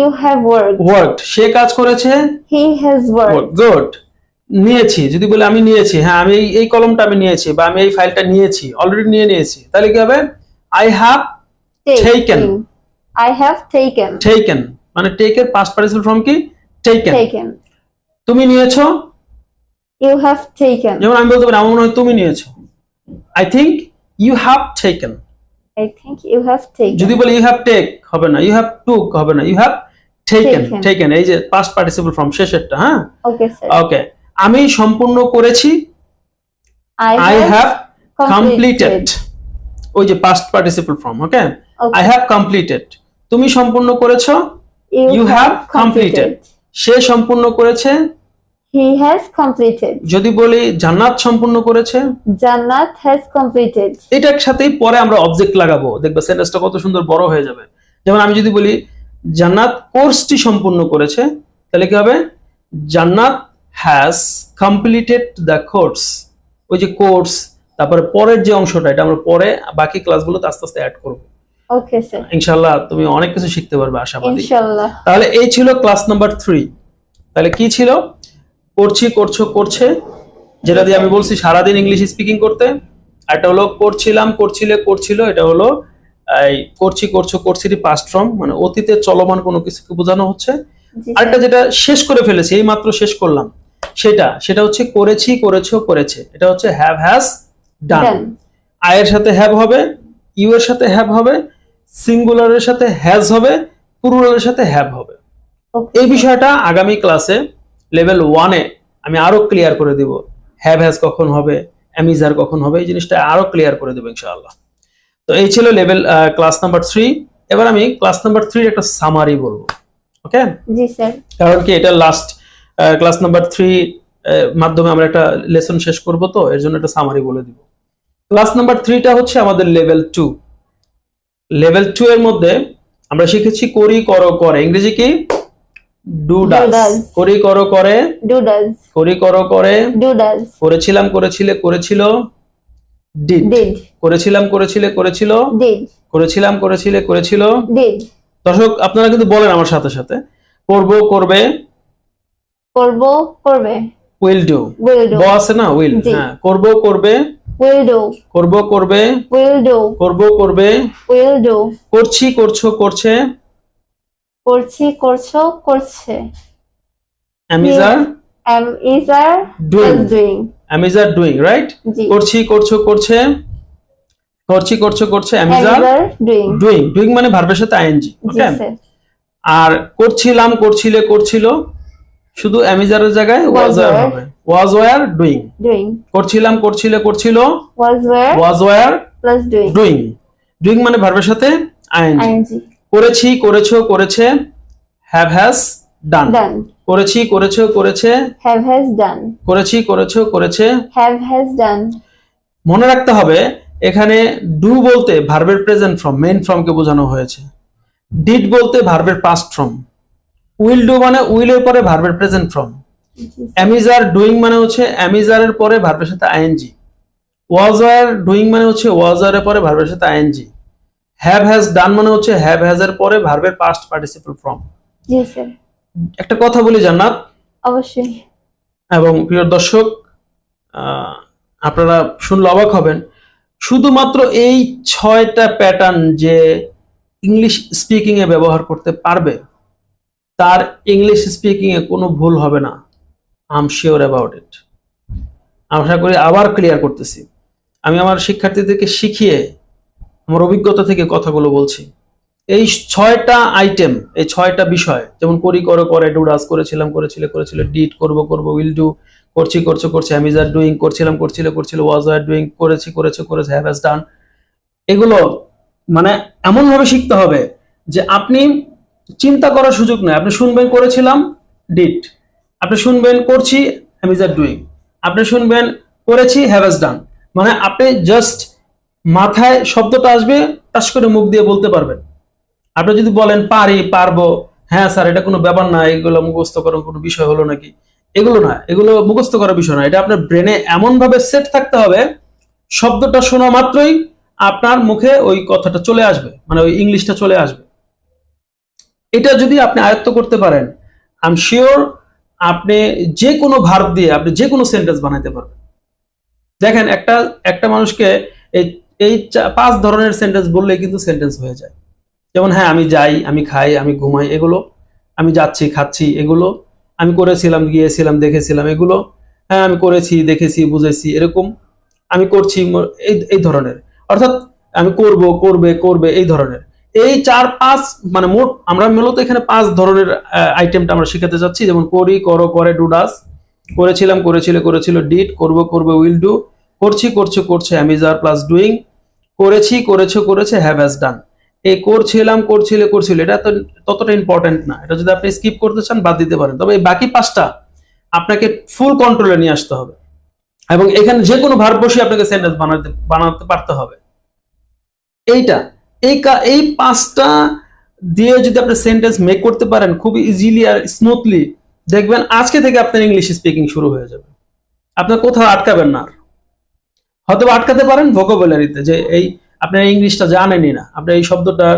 You have worked. ওয়ার্কড। সে কাজ করেছে, He has worked. গুড। নিয়েছি, যদি বলি আমি নিয়েছি, হ্যাঁ আমি এই কলমটা আমি নিয়েছি, বা আমি এই ফাইলটা নিয়েছি, অলরেডি নিয়েছি, তাহলে কি হবে? I have Taken. I have taken. Taken, মানে টেক এর পাস্ট পার্টিসিপল ফর্ম কি? টেকেন। Taken. তুমি নিয়েছো, You have taken. যেমন আমি বলতে পারি আমার মনে হয় তুমি নিয়েছো, I think you have taken. I think you have taken. যদি বলি ইউ হ্যাভ টেক হবে না, ইউ হ্যাভ টুক হবে না, ইউ হ্যাভ টেকেন এই যে পাস্ট পার্টিসিপল ফর্ম শেষেরটা, হ্যাঁ। ওকে স্যার। ওকে, আমি সম্পূর্ণ করেছি, আই হ্যাভ কমপ্লিটেড, ওই যে past participle form. Okay, I have completed, তুমি সম্পূর্ণ করেছো, ইউ হ্যাভ কমপ্লিটেড, সে সম্পূর্ণ করেছে, হি হ্যাজ কমপ্লিটেড। যদি বলি জান্নাত সম্পূর্ণ করেছে, জান্নাত হ্যাজ কমপ্লিটেড। এটার সাথেই পরে আমরা অবজেক্ট লাগাবো, দেখবে সেন্টেন্সটা কত সুন্দর বড় হয়ে যাবে। যেমন আমি যদি বলি জান্নাত কোর্সটি সম্পূর্ণ করেছে, তাহলে কি হবে, জান্নাত হ্যাজ কমপ্লিটেড দ্য কোর্স। ওই যে কোর্স, তারপরে পরের যে অংশটা, এটা আমরা পরে বাকি ক্লাসগুলোতে আস্তে আস্তে অ্যাড করব। Okay sir. ইনশাআল্লাহ তুমি অনেক কিছু শিখতে পারবে আশাবাদী। ইনশাআল্লাহ। তাহলে এই ছিল ক্লাস নাম্বার 3। তাহলে কি ছিল, করছি, করছো, করছে, যেটা দিয়ে আমি বলছি সারাদিন ইংলিশ স্পিকিং করতে। একটা হলো করছিলাম, করছিলে, করছিল, এটা হলো এই করছি, করছো, করছিরই পাস্ট ফর্ম, মানে অতীতে চলমান কোনো কিছুকে বোঝানো হচ্ছে। আরেকটা যেটা শেষ করে ফেলেছি, এই মাত্র শেষ করলাম, সেটা হচ্ছে করেছি, করেছো, করেছে, এটা হচ্ছে হ্যাভ হ্যাজ ডান। আই এর সাথে হ্যাভ হবে, ইউ এর সাথে হ্যাভ হবে, সিঙ্গুলারের সাথে হ্যাজ হবে, প্লুরালের সাথে হ্যাভ হবে। এই বিষয়টা আগামী ক্লাসে লেভেল 1-এ আমি আরো ক্লিয়ার করে দিব, হ্যাভ হ্যাজ কখন হবে, অ্যামিজার কখন হবে, এই জিনিসটা আরো ক্লিয়ার করে দেবো ইনশাআল্লাহ। তো এই ছিল লেভেল ক্লাস নাম্বার 3। এবার আমি ক্লাস নাম্বার 3 একটা সামারি বলবো। ওকে, জি স্যার। কারণ কি এটা লাস্ট ক্লাস নাম্বার 3 মাধ্যমে আমরা একটা লেসন শেষ করব, তো এর জন্য একটা সামারি বলে দিব। ক্লাস নাম্বার 3টা হচ্ছে আমাদের লেভেল 2। লেভেল 2 এর মধ্যে আমরা শিখেছি করি, করো, করে, ইংরেজি কি ডু ডাজ, করি, করো, করে, ডু ডাজ, করি, করো, করে, ডু ডাজ, করেছিলাম, করেছিলে, করেছিল, ডিড, ডিড, করেছিলাম, করেছিলে, করেছিল, ডিড, করেছিলাম, করেছিলে, করেছিল, ডিড। দর্শক আপনারা কিন্তু বলেন আমার সাথে সাথে, করব, করবে, করব, করবে, উইল ডু, উইল ডু, ব আছে না, উইল, হ্যাঁ, করব, করবে, উইল ডু, করব, করবে, উইল ডু, করব, করবে, উইল ডু, করছি, করছো, করছে, করছি, করছো, করছে, am is are am is are Doing. is doing। Am is are doing, right. জি। করছি, করছো, করছে, করছি, করছো, করছে, am is are am is are doing। Doing, doing মানে ভার্বের সাথে আইএনজি। জি ওকে, স্যার। আর করছিলাম, করছিলে, করছিল, শুধু অ্যামিজারের জায়গায় ওয়াজ ওয়্যার হবে, ওয়াজ ওয়্যার ডুইং। doing, করছিলাম, করছিলে, করছিল, was were was wire plus doing। Doing, doing মানে ভার্বের সাথে আইএনজি। ing করেছি, করেছো, করেছে, হ্যাভ হ্যাজ ডান, done। করেছি, করেছো, করেছে, have has done। করেছি, করেছো, করেছে। have has done। মনে রাখতে হবে এখানে ডু বলতে ভার্বের প্রেজেন্ট ফর্ম, মেইন ফর্মকে বোঝানো হয়েছে। ডিড বলতে ভার্বের পাস্ট ফর্ম। উইল ডু মানে উইলের পরে ভার্বের প্রেজেন্ট ফর্ম। অ্যামিজার ডুইং মানে হচ্ছে অ্যামিজারের পরে ভার্বের সাথে আইএনজি। ওয়াজ ওয়্যার ডুইং মানে হচ্ছে ওয়াজ ওয়্যারের পরে ভার্বের সাথে আইএনজি। হ্যাভ হ্যাজ ডান মানে হচ্ছে হ্যাভ হ্যাজ এর পরে ভার্বের পাস্ট পার্টিসিপল ফর্ম। জি স্যার। একটা কথা বলি জান্নাত অবশ্যই। এবং প্রিয় দর্শক, আপনারা শুনলে অবাক হবেন, শুধুমাত্র এই 6টা প্যাটার্ন যে ইংলিশ স্পিকিং এ ব্যবহার করতে পারবে, তার ইংলিশ স্পিকিং এ কোনো ভুল হবে না। I am sure about it. আশা করি আবার ক্লিয়ার করতেছি, আমি আমার শিক্ষার্থীদেরকে শিখিয়ে আমার অভিজ্ঞতা থেকে কথাগুলো বলছি। এই 6টা আইটেম, এই 6টা বিষয়, যেমন করি, করো, করে, ডু ডাজ, করেছিলাম, করেছিলে, করেছিল, ডিড, করব, করব, উইল ডু, করছি, করছো, করছে, অ্যামিজার ডুইং, করছিলাম, করছিলে, করছিল, ওয়াজ ওয়্যার ডুইং, করেছি, করেছো, করেছে, হ্যাভ হ্যাজ ডান। এগুলো মানে এমন ভাবে শিখতে হবে যে আপনি চিন্তা করার সুযোগ নেই। আপনি শুনবেন করেছিলাম, ডিড, আপনি শুনবেন করছি, অ্যামিজার ডুইং, আপনি শুনবেন করেছি, হ্যাভ হ্যাজ ডান। মানে আপনি জাস্ট মাথায় শব্দটা আসবে, টাস করে মুখ দিয়ে বলতে পারবেন। আপনি যদি বলেন পারি, পারবো, হ্যাঁ স্যার, এটা কোনো ব্যাপার না, এগুলো মুখস্থ করার কোনো বিষয় হলো নাকি, এগুলো না, এগুলো মুখস্থ করার বিষয় না। এটা আপনার ব্রেনে এমন ভাবে সেট থাকতে হবে, শব্দটা শোনা মাত্রই আপনার মুখে ওই কথাটা চলে আসবে, মানে ওই ইংলিশটা চলে আসবে। এটা যদি আপনি আয়ত্ত করতে পারেন, আই এম শিওর আপনি যে কোনো ভার্ব দিয়ে আপনি যে কোনো সেন্টেন্স বানাইতে পারবেন। দেখেন, একটা মানুষকে এই 5 ধরনের সেন্টেন্স বললেই কিন্তু সেন্টেন্স হয়ে যায়। যেমন হ্যাঁ, আমি যাই, আমি খাই, আমি ঘুমাই, এগুলো। আমি যাচ্ছি, খাচ্ছি, এগুলো। আমি করেছিলাম, গিয়েছিলাম, দেখেছিলাম, এগুলো। হ্যাঁ, আমি করেছি, দেখেছি, বুঝেছি, এরকম। আমি করছি, এই ধরনের। অর্থাৎ আমি করব, করবে, করবে, এই ধরনের। এই 4-5 মানে মোট আমরা মূলত এখানে 5 ধরনের আইটেমটা আমরা শিখাতে যাচ্ছি, যেমন করি, করো, করে, ডু, ডাস, করেছিলাম, করেছিল, করেছিল, ডিড, করব, করবে, উইল ডু, করছি, করছে, করছে, am is are plus doing, করেছি, করেছো, করেছে, হ্যাভ হ্যাজ ডান। এই করছিলাম, করছিলে, করছিল এটা তো ততটা ইম্পর্টেন্ট না, এটা যদি আপনি স্কিপ করতে চান বাদ দিতে পারেন, তবে এই বাকি 5টা আপনাকে ফুল কন্ট্রোলে নিয়ে আসতে হবে এবং এখানে যে কোনো ভার্ব বসিয়ে আপনাকে সেন্টেন্স বানাতে পারতে হবে। এইটা এই 5টা দিয়ে যদি আপনি সেন্টেন্স মেক করতে পারেন খুব ইজিলি আর স্মুথলি, দেখবেন আজকে থেকে আপনার ইংলিশ স্পিকিং শুরু হয়ে যাবে, আপনার কোথাও আটকাবেন না। হয়তো আটকাতে পারেন ভোকাবুলারিতে, যে এই আপনার ইংলিশটা জানেনই না, আপনি এই শব্দটার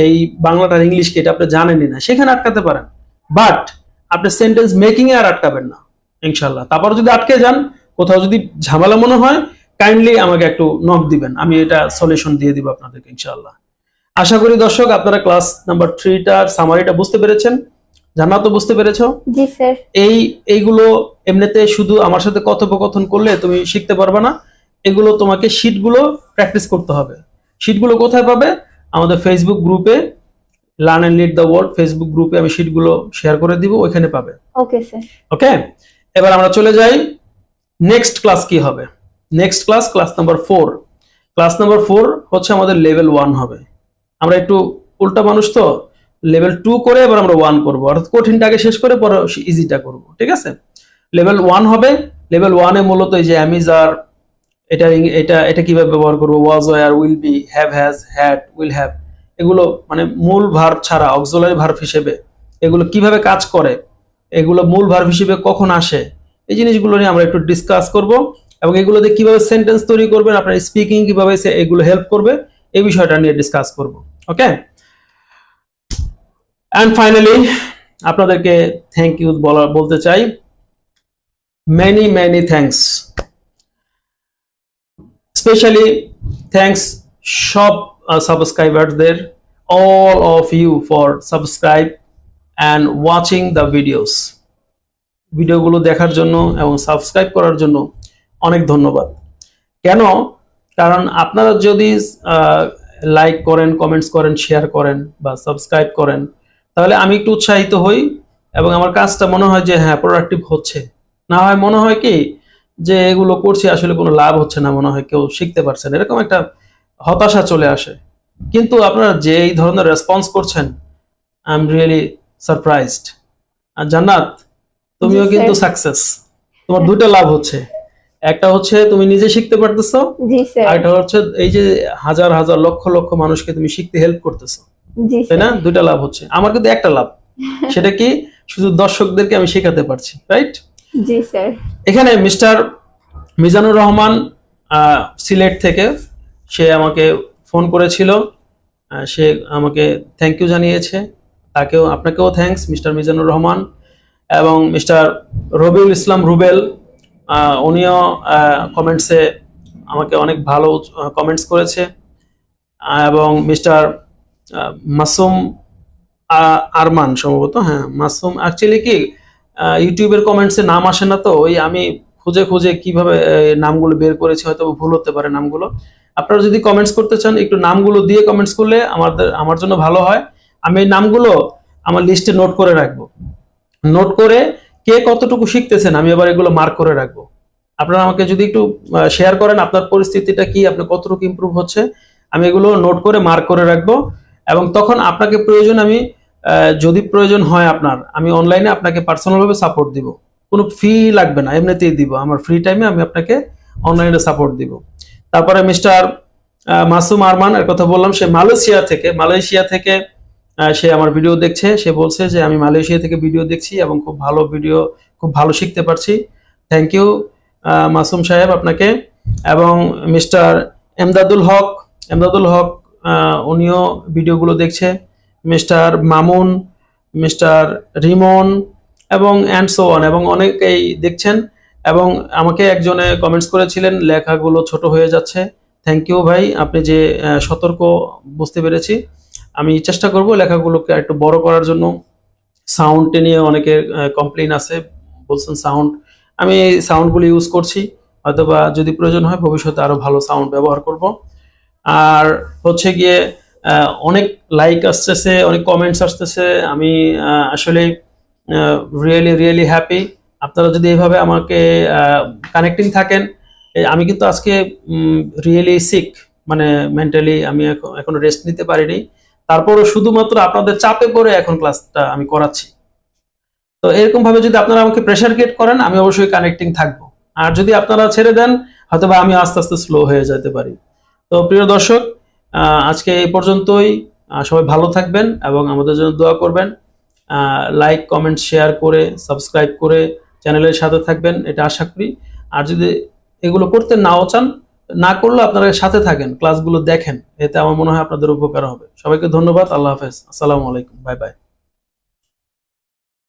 এই বাংলাটার ইংলিশ কি এটা আপনি জানেনই না, সেখানে আটকাতে পারেন, বাট আপনি সেন্টেন্স মেকিং এ আর আটকাবেন না ইনশাল্লাহ। তারপর যদি আটকে যান, কোথাও যদি ঝামেলা মনে হয়, কাইন্ডলি আমাকে একটু নক দিবেন, আমি এটা সলিউশন দিয়ে দিব আপনাদেরকে ইনশাআল্লাহ। আশা করি দর্শক আপনারা ক্লাস নাম্বার 3টার সামারিটা বুঝতে পেরেছেন। জান্নাত তো বুঝতে পেরেছো? জি স্যার। এইগুলো এমনিতে শুধু আমার সাথে কথোপকথন করলে তুমি শিখতে পারবে না, এগুলো তোমাকে শীটগুলো প্র্যাকটিস করতে হবে। শীটগুলো কোথায় পাবে? আমাদের ফেসবুক গ্রুপে, learn and lead the world Facebook গ্রুপে আমি শীটগুলো শেয়ার করে দিব, ওইখানে পাবে। ওকে স্যার। ওকে, এবার আমরা চলে যাই নেক্সট ক্লাস কি হবে। Next class number 4। Class number 4 হচ্ছে আমাদের লেভেল 1 হবে। আমরা একটু উল্টা মানুষ তো, লেভেল 2 করে এবার আমরা 1 করব, অর্থাৎ কঠিনটা আগে শেষ করে পরে ইজিটা করব, ঠিক আছে? লেভেল 1 হবে। লেভেল 1 এ মূলত এই যে অ্যাম ইজ আর, এটা কিভাবে ব্যবহার করব, was, were, will be, have has, had, will have, এগুলো মানে মূল ভার্ব ছাড়া অক্সিলারি ভার্ব হিসেবে এগুলো কিভাবে কাজ করে, এগুলো মূল ভার্ব হিসেবে কখন আসে, এই জিনিসগুলো নিয়ে আমরা একটু ডিসকাস করব এবং এগুলো দিয়ে কিভাবে সেন্টেন্স তৈরি করবেন, আপনার স্পিকিং কিভাবে এগুলো হেল্প করবে, এই বিষয়টা নিয়ে ডিসকাস করব। ওকে, এন্ড ফাইনালি আপনাদেরকে থ্যাংক ইউ বলতে চাই, মেনি থ্যাঙ্কস, স্পেশালি থ্যাঙ্কস সব সাবস্ক্রাইবারদের, all of you for subscribe and watching the videos, ভিডিওগুলো দেখার জন্য এবং সাবস্ক্রাইব করার জন্য অনেক ধন্যবাদ। কেন? কারণ আপনারা যদি লাইক করেন, কমেন্টস করেন, শেয়ার করেন বা সাবস্ক্রাইব করেন, তাহলে আমি একটু উৎসাহিত হই এবং আমার কাজটা মনে হয় যে হ্যাঁ প্রোডাক্টিভ হচ্ছে। না হয় মনে হয় কি যে এগুলো করছি আসলে কোনো লাভ হচ্ছে না, মনে হয় কেউ শিখতে পারছে না, এরকম একটা হতাশা চলে আসে। কিন্তু আপনারা যে এই ধরনের রেসপন্স করছেন, আই এম রিয়েলি সারপ্রাইজড। আর জান্নাত, তুমিও কিন্তু সাকসেস, তোমার 2টা লাভ হচ্ছে, একটা হচ্ছে তুমি নিজে শিখতে পারতেছো, জি স্যার। আর একটা হচ্ছে এই যে হাজার হাজার লক্ষ লক্ষ মানুষকে তুমি শিখতে হেল্প করতেছো, জি তাই না? 2টা লাভ হচ্ছে। আমার কিন্তু একটা লাভ, সেটা কি শুধু দর্শকদেরকে আমি শেখাতে পারছি, রাইট? জি স্যার। এখানে মিস্টার মিজানুর রহমান সিলেট থেকে সে আমাকে ফোন করেছিল, সে আমাকে থ্যাংক ইউ জানিয়েছে, তাকেও আপনাকেও থ্যাঙ্কস মিস্টার মিজানুর রহমান। এবং মিস্টার রবিউল ইসলাম রুবেল, উনিও কমেন্টসে আমাকে অনেক ভালো কমেন্টস করেছে। এবং মিস্টার মাসুম আরমান সম্ভবত, হ্যাঁ মাসুম, অ্যাকচুয়ালি কি ইউটিউবের কমেন্টসে নাম আসে না, তো ওই আমি খুঁজে খুঁজে কিভাবে নামগুলো বের করেছি, হয়তো ভুল হতে পারে নামগুলো। আপনারা যদি কমেন্টস করতে চান একটু নামগুলো দিয়ে কমেন্টস করলে আমার জন্য ভালো হয়। আমি এই নামগুলো আমার লিস্টে নোট করে রাখবো, নোট করে কে কতটুকু শিখতেছেন আমি আবার এগুলো মার্ক করে রাখবো। আপনারা আমাকে যদি একটু শেয়ার করেন আপনার পরিস্থিতিটা কি, আপনি কতটুকু ইমপ্রুভ হচ্ছে, আমি এগুলো নোট করে মার্ক করে রাখবো। এবং তখন আপনাকে প্রয়োজন, আমি যদি প্রয়োজন হয় আপনার, আমি অনলাইনে আপনাকে পার্সোনাল ভাবে সাপোর্ট দিব, কোনো ফি লাগবে না, এমনিতেই দিব, আমার ফ্রি টাইমে আমি আপনাকে অনলাইনে সাপোর্ট দিব। তারপরে মিস্টার মাসুম আরমান এর কথা বললাম, সে মালয়েশিয়া থেকে সে আমার ভিডিও দেখছে, সে বলছে যে আমি মালয়েশিয়া থেকে ভিডিও দেখছি এবং খুব ভালো ভিডিও, খুব ভালো শিখতে পারছি। থ্যাংক ইউ মাসুম সাহেব আপনাকে। এবং মিস্টার এমদাদুল হক উনিও ভিডিওগুলো দেখছে, মিস্টার মামুন, মিস্টার রিমন এবং অ্যান্ড সো অন, এবং অনেকেই দেখছেন। এবং আমাকে একজনে কমেন্টস করেছিলেন লেখাগুলো ছোট হয়ে যাচ্ছে, থ্যাংক ইউ ভাই, আপনি যে সতর্ক, বুঝতে পেরেছি, আমি চেষ্টা করব লেখাগুলোকে একটু বড় করার জন্য। সাউন্ডে নিয়ে অনেকের কমপ্লেইন আছে, বলছেন সাউন্ড, আমি এই সাউন্ডগুলো ইউজ করছি, হয়তোবা যদি প্রয়োজন হয় ভবিষ্যতে আরো ভালো সাউন্ড ব্যবহার করব। আর হচ্ছে গিয়ে অনেক লাইক আসতেছে, অনেক কমেন্টস আসতেছে। আমি আসলে রিয়েলি রিয়েলি হ্যাপি। আপনারা যদি এইভাবে আমাকে কানেক্টিং থাকেন। আমি কিন্তু আজকে রিয়েলি সিক, মানে মেন্টালি আমি এখনো রেস্ট নিতে পারিনি। তারপরও শুধুমাত্র আপনাদের চাপে পড়ে এখন ক্লাসটা আমি করাচ্ছি। তো এরকম ভাবে যদি আপনারা আমাকে প্রেশার ক্রিয়েট করেন, আমি অবশ্যই কানেক্টিং থাকবো। আর যদি আপনারা ছেড়ে দেন, হয়তো বা আমি আস্তে আস্তে স্লো হয়ে যেতে পারি। তো প্রিয় দর্শক, আজকে এই পর্যন্তই। সবাই ভালো থাকবেন এবং আমাদের জন্য দোয়া করবেন। লাইক, কমেন্ট, শেয়ার করে, সাবস্ক্রাইব করে চ্যানেলের সাথে থাকবেন, এটা আশা করি। আর যদি এগুলো করতে নাও চান, না করলেও আপনারা সাথে থাকেন, ক্লাসগুলো দেখেন, এতে আমার মনে হয় আপনাদের উপকার হবে। সবাইকে ধন্যবাদ। আল্লাহ হাফেজ। আসসালামু আলাইকুম। Bye bye.